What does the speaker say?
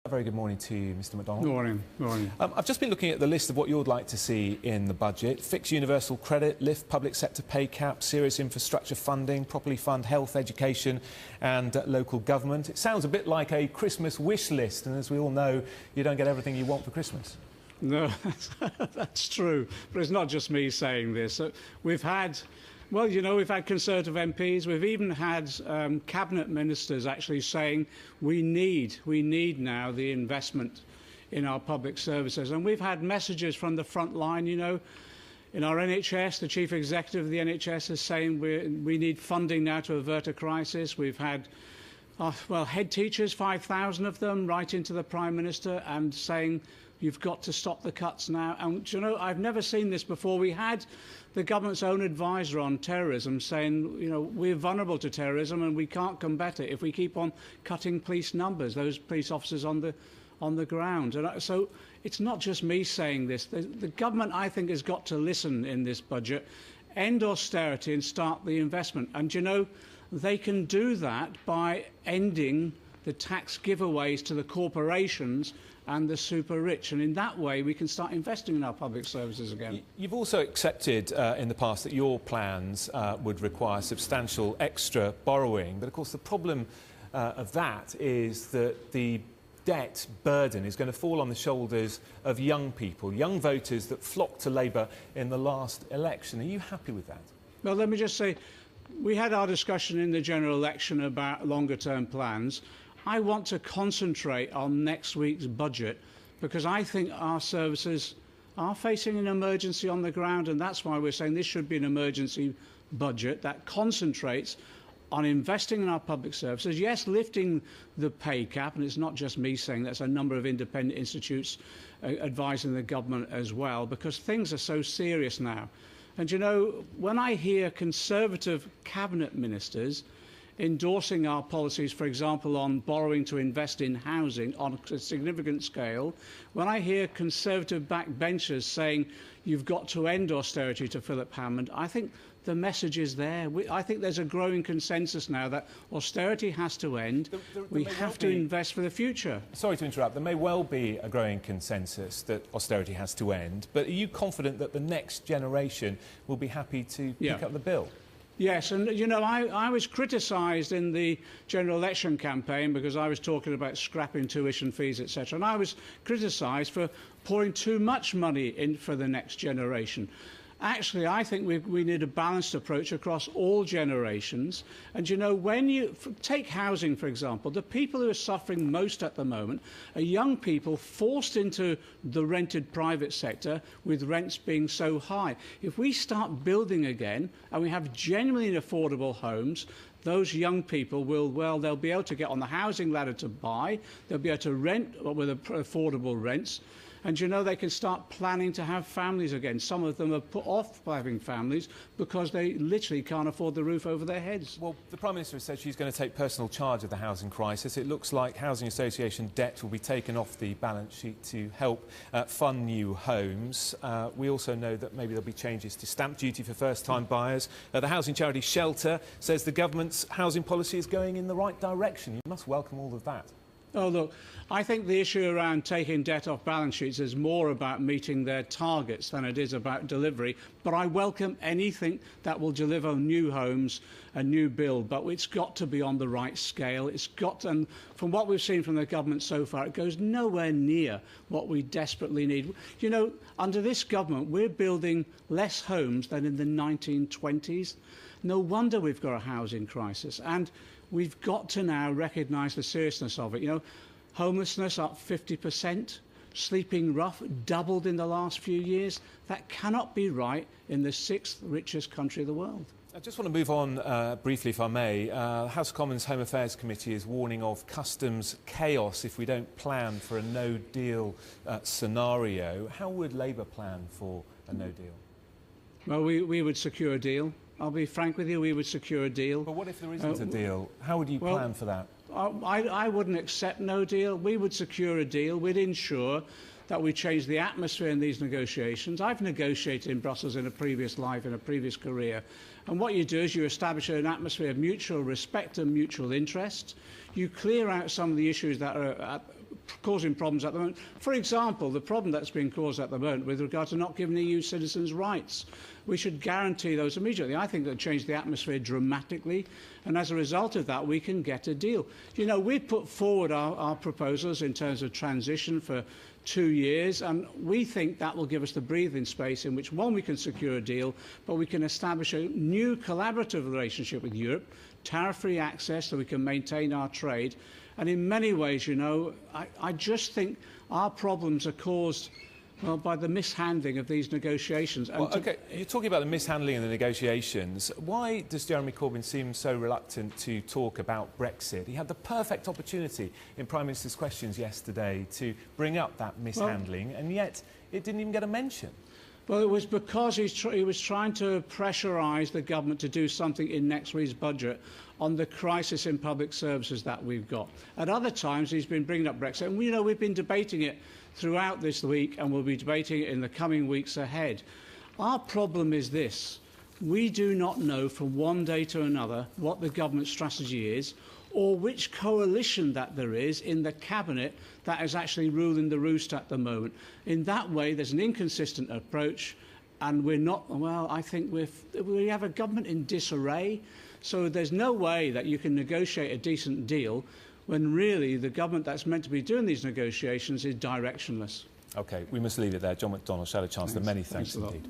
A very good morning to you, Mr. McDonnell. Morning. Morning. I've just been looking at the list of what you'd like to see in the budget. Fix universal credit, lift public sector pay cap, serious infrastructure funding, properly fund health, education and local government. It sounds a bit like a Christmas wish list, and as we all know, you don't get everything you want for Christmas. No, that's true. But it's not just me saying this. We've had Conservative MPs. We've even had cabinet ministers actually saying we need now the investment in our public services. And we've had messages from the front line, in our NHS, the chief executive of the NHS is saying we need funding now to avert a crisis. We've had, head teachers, 5,000 of them, writing to the Prime Minister and saying, you've got to stop the cuts now. And, I've never seen this before. We had the government's own advisor on terrorism saying, we're vulnerable to terrorism and we can't combat it if we keep on cutting police numbers, those police officers on the ground. And so it's not just me saying this. The government, I think, has got to listen in this budget, end austerity and start the investment. And, they can do that by ending the tax giveaways to the corporations and the super rich, and in that way we can start investing in our public services again. You've also accepted in the past that your plans would require substantial extra borrowing, but of course the problem of that is that the debt burden is going to fall on the shoulders of young people, young voters that flocked to Labour in the last election. Are you happy with that? Well, let me just say, we had our discussion in the general election about longer-term plans. I want to concentrate on next week's budget because I think our services are facing an emergency on the ground, and that's why we're saying this should be an emergency budget that concentrates on investing in our public services. Yes, lifting the pay cap, and it's not just me saying that's a number of independent institutes advising the government as well, because things are so serious now. And when I hear Conservative cabinet ministers endorsing our policies, for example, on borrowing to invest in housing on a significant scale, when I hear Conservative backbenchers saying you've got to end austerity to Philip Hammond, I think the message is there. I think there's a growing consensus now that austerity has to end. We have to invest for the future. Sorry to interrupt. There may well be a growing consensus that austerity has to end, but are you confident that the next generation will be happy to pick up the bill? Yes, and I was criticised in the general election campaign because I was talking about scrapping tuition fees, etc. And I was criticised for pouring too much money in for the next generation. Actually, I think we need a balanced approach across all generations. And, when you take housing, for example, the people who are suffering most at the moment are young people forced into the rented private sector with rents being so high. If we start building again and we have genuinely affordable homes, those young people they'll be able to get on the housing ladder to buy, they'll be able to rent with affordable rents. And they can start planning to have families again. Some of them are put off having families because they literally can't afford the roof over their heads. Well, the Prime Minister has said she's going to take personal charge of the housing crisis. It looks like housing association debt will be taken off the balance sheet to help fund new homes. We also know that maybe there'll be changes to stamp duty for first-time buyers. The housing charity Shelter says the government's housing policy is going in the right direction. You must welcome all of that. Oh, look, I think the issue around taking debt off balance sheets is more about meeting their targets than it is about delivery. But I welcome anything that will deliver new homes and new build. But it's got to be on the right scale. And from what we've seen from the government so far, it goes nowhere near what we desperately need. Under this government, we're building less homes than in the 1920s. No wonder we've got a housing crisis. And we've got to now recognise the seriousness of it. Homelessness up 50%, sleeping rough doubled in the last few years. That cannot be right in the sixth richest country of the world. I just want to move on briefly, if I may. House of Commons Home Affairs Committee is warning of customs chaos if we don't plan for a no-deal scenario. How would Labour plan for a no-deal? Well, we would secure a deal. I'll be frank with you, we would secure a deal. But what if there isn't a deal? How would you plan for that? I wouldn't accept no deal. We would secure a deal. We'd ensure that we change the atmosphere in these negotiations. I've negotiated in Brussels in a previous life, in a previous career. And what you do is you establish an atmosphere of mutual respect and mutual interest. You clear out some of the issues that are causing problems at the moment. For example, the problem that's being caused at the moment with regard to not giving EU citizens rights. We should guarantee those immediately. I think that changed the atmosphere dramatically, and as a result of that, we can get a deal. You know, we put forward our proposals in terms of transition for 2 years, and we think that will give us the breathing space in which, one, we can secure a deal, but we can establish a new collaborative relationship with Europe, tariff-free access so we can maintain our trade. And in many ways, you know, I just think our problems are caused, well, by the mishandling of these negotiations. Well, OK, you're talking about the mishandling of the negotiations. Why does Jeremy Corbyn seem so reluctant to talk about Brexit? He had the perfect opportunity in Prime Minister's questions yesterday to bring up that mishandling, and yet it didn't even get a mention. Well, it was because he was trying to pressurise the government to do something in next week's budget on the crisis in public services that we've got. At other times, he's been bringing up Brexit, and you know, we've been debating it throughout this week, and we'll be debating it in the coming weeks ahead. Our problem is this. We do not know from one day to another what the government strategy is, or which coalition that there is in the cabinet that is actually ruling the roost at the moment. In that way, there's an inconsistent approach, and we're not, well, I think we have a government in disarray, so there's no way that you can negotiate a decent deal when really the government that's meant to be doing these negotiations is directionless. OK, we must leave it there. John McDonnell, Shadow Chancellor, many thanks indeed.